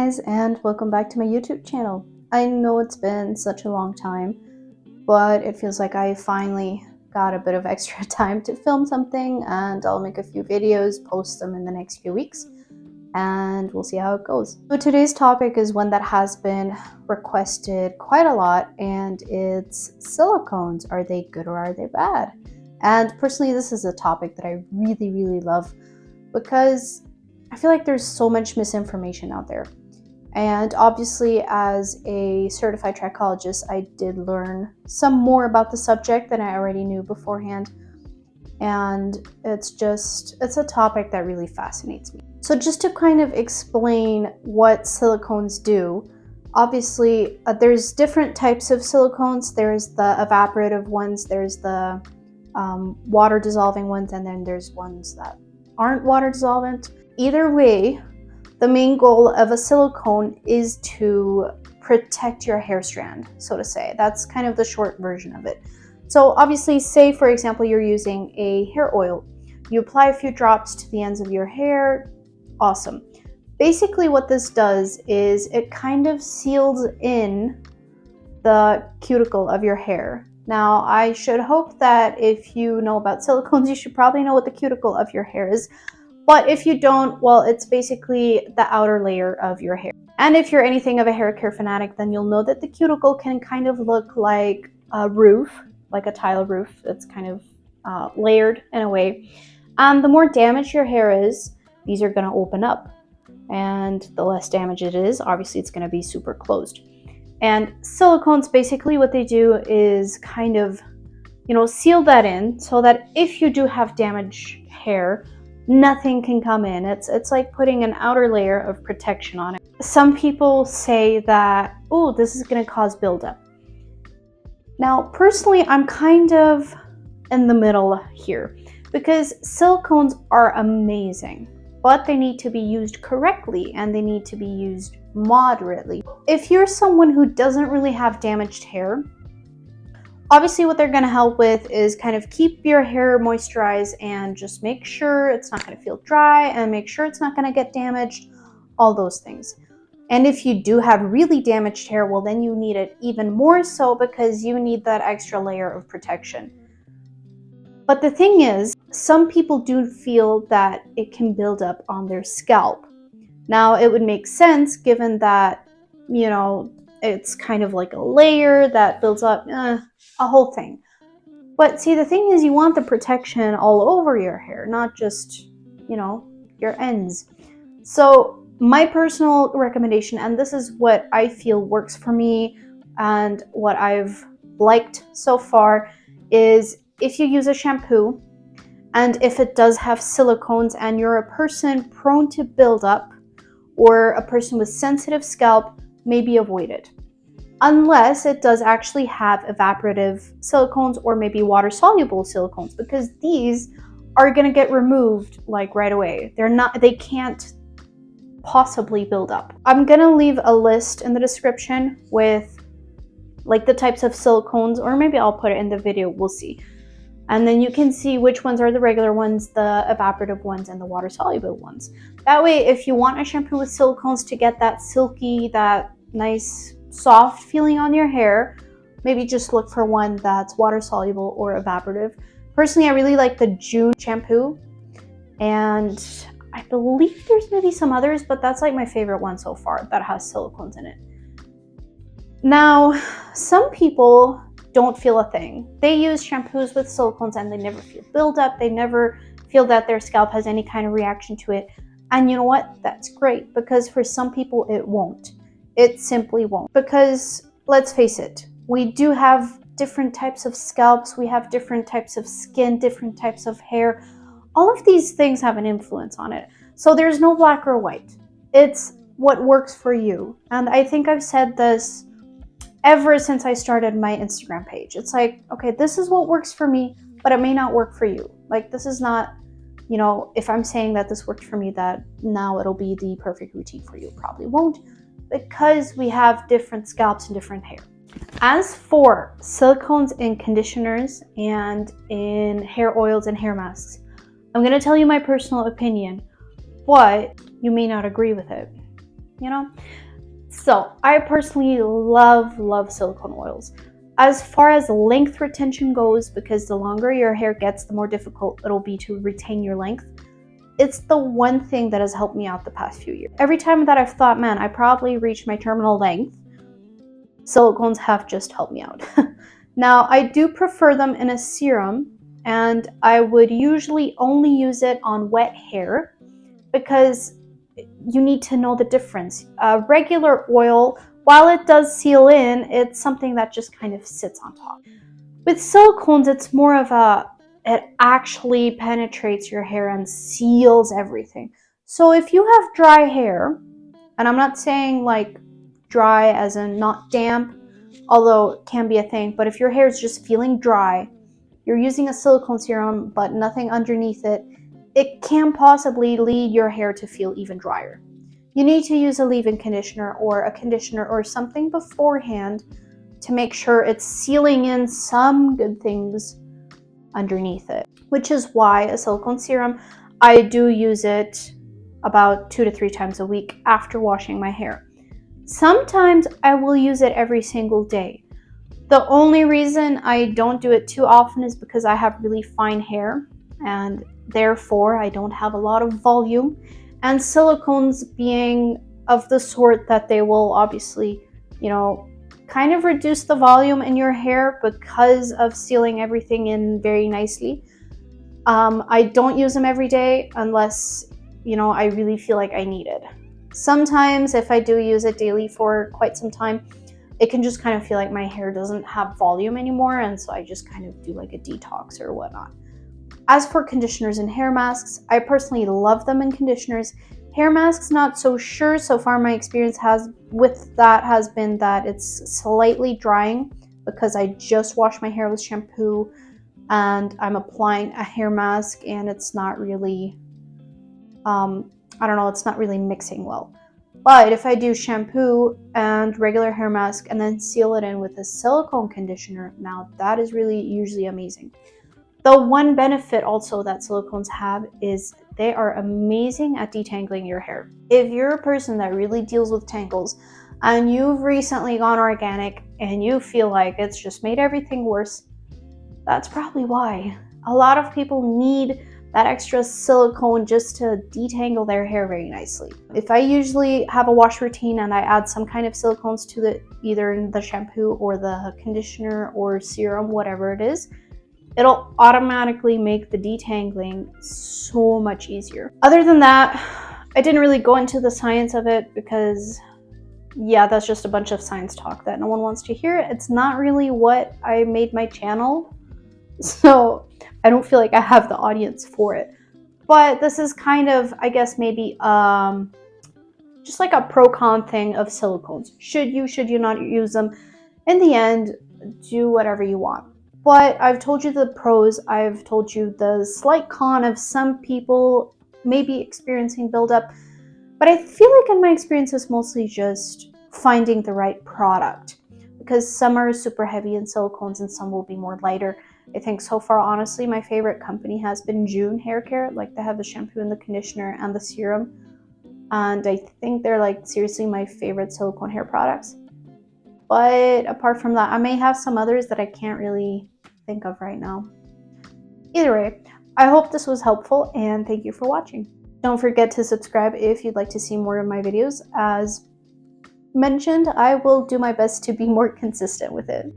guys, and welcome back to my YouTube channel. I know it's been such a long time, but it feels like I finally got a bit of extra time to film something, and I'll make a few videos, post them in the next few weeks, and we'll see how it goes. So today's topic is one that has been requested quite a lot, and it's silicones. Are they good or are they bad? And personally, this is a topic that I really love because I feel like there's so much misinformation out there. And obviously, as a certified trichologist, I did learn some more about the subject than I already knew beforehand. And it's a topic that really fascinates me. So just to kind of explain what silicones do, obviously there's different types of silicones. There's the evaporative ones, there's the water dissolving ones, and then there's ones that aren't water dissolvent. Either way, the main goal of a silicone is to protect your hair strand, so to say. That's kind of the short version of it. So obviously, say for example, you're using a hair oil. You apply a few drops to the ends of your hair. Awesome. Basically what this does is it kind of seals in the cuticle of your hair. Now, I should hope that if you know about silicones, you should probably know what the cuticle of your hair is. But if you don't, well, it's basically the outer layer of your hair. And if you're anything of a hair care fanatic, then you'll know that the cuticle can kind of look like a roof, like a tile roof that's kind of layered in a way. And the more damaged your hair is, these are going to open up. And the less damage it is, obviously it's going to be super closed. And silicones, basically what they do is kind of, seal that in so that if you do have damaged hair, nothing can come in. It's like putting an outer layer of protection on it. Some people say that, oh, this is going to cause buildup. Now, personally, I'm kind of in the middle here because silicones are amazing, but they need to be used correctly and they need to be used moderately. If you're someone who doesn't really have damaged hair, obviously what they're going to help with is kind of keep your hair moisturized and just make sure it's not going to feel dry and make sure it's not going to get damaged, all those things. And if you do have really damaged hair, well, then you need it even more so because you need that extra layer of protection. But the thing is, some people do feel that it can build up on their scalp. Now, it would make sense given that, it's kind of like a layer that builds up, a whole thing. But see, the thing is, you want the protection all over your hair, not just, your ends. So my personal recommendation, and this is what I feel works for me and what I've liked so far, is if you use a shampoo and if it does have silicones and you're a person prone to buildup or a person with sensitive scalp, maybe avoid it. Unless it does actually have evaporative silicones or maybe water-soluble silicones, because these are going to get removed like right away. They can't possibly build up. I'm going to leave a list in the description with like the types of silicones, or maybe I'll put it in the video, we'll see. And then you can see which ones are the regular ones, the evaporative ones, and the water-soluble ones. That way, if you want a shampoo with silicones to get that silky, that nice soft feeling on your hair, maybe just look for one that's water-soluble or evaporative. Personally, I really like the June shampoo, and I believe there's maybe some others, but that's like my favorite one so far that has silicones in it. Now, some people don't feel a thing. They use shampoos with silicones and they never feel buildup. They never feel that their scalp has any kind of reaction to it. And you know what? That's great, because for some people it won't. It simply won't. Because let's face it, we do have different types of scalps. We have different types of skin, different types of hair. All of these things have an influence on it. So there's no black or white. It's what works for you. And I think I've said this ever since I started my Instagram page. It's like, okay, this is what works for me, but it may not work for you. Like, this is not, if I'm saying that this worked for me, that now it'll be the perfect routine for you. It probably won't, because we have different scalps and different hair. As for silicones in conditioners and in hair oils and hair masks, I'm going to tell you my personal opinion, but you may not agree with it. you know? So I personally love silicone oils. As far as length retention goes, because the longer your hair gets, the more difficult it'll be to retain your length. It's the one thing that has helped me out the past few years. Every time that I've thought, man, I probably reached my terminal length, silicones have just helped me out. Now, I do prefer them in a serum, and I would usually only use it on wet hair because you need to know the difference. Regular oil, while it does seal in, it's something that just kind of sits on top. With silicones, it's more of it actually penetrates your hair and seals everything. So if you have dry hair, and I'm not saying like dry as in not damp, although it can be a thing, but if your hair is just feeling dry, you're using a silicone serum but nothing underneath it, it can possibly lead your hair to feel even drier. You need to use a leave-in conditioner or a conditioner or something beforehand to make sure it's sealing in some good things underneath it, which is why a silicone serum, I do use it about 2 to 3 times a week after washing my hair. Sometimes I will use it every single day. The only reason I don't do it too often is because I have really fine hair and therefore I don't have a lot of volume, and silicones being of the sort that they will obviously, kind of reduce the volume in your hair because of sealing everything in very nicely. I don't use them every day unless, I really feel like I need it. Sometimes if I do use it daily for quite some time, it can just kind of feel like my hair doesn't have volume anymore, and so I just kind of do like a detox or whatnot. As for conditioners and hair masks, I personally love them in conditioners. Hair masks, not so sure. So far my experience has been that it's slightly drying because I just washed my hair with shampoo and I'm applying a hair mask and it's not really, it's not really mixing well. But if I do shampoo and regular hair mask and then seal it in with a silicone conditioner, now that is really usually amazing. The one benefit also that silicones have is they are amazing at detangling your hair. If you're a person that really deals with tangles and you've recently gone organic and you feel like it's just made everything worse, that's probably why. A lot of people need that extra silicone just to detangle their hair very nicely. If I usually have a wash routine and I add some kind of silicones to either in the shampoo or the conditioner or serum, whatever it is, it'll automatically make the detangling so much easier. Other than that, I didn't really go into the science of it because, yeah, that's just a bunch of science talk that no one wants to hear. It's not really what I made my channel, so I don't feel like I have the audience for it. But this is kind of, I guess, maybe just like a pro-con thing of silicones. Should you not use them? In the end, do whatever you want. But I've told you the pros, I've told you the slight con of some people maybe experiencing buildup, but I feel like in my experience it's mostly just finding the right product, because some are super heavy in silicones and some will be more lighter. I think so far, honestly, my favorite company has been June Haircare. Like, they have the shampoo and the conditioner and the serum, and I think they're like seriously my favorite silicone hair products. But apart from that, I may have some others that I can't really think of right now. Either way, I hope this was helpful and thank you for watching. Don't forget to subscribe if you'd like to see more of my videos. As mentioned, I will do my best to be more consistent with it.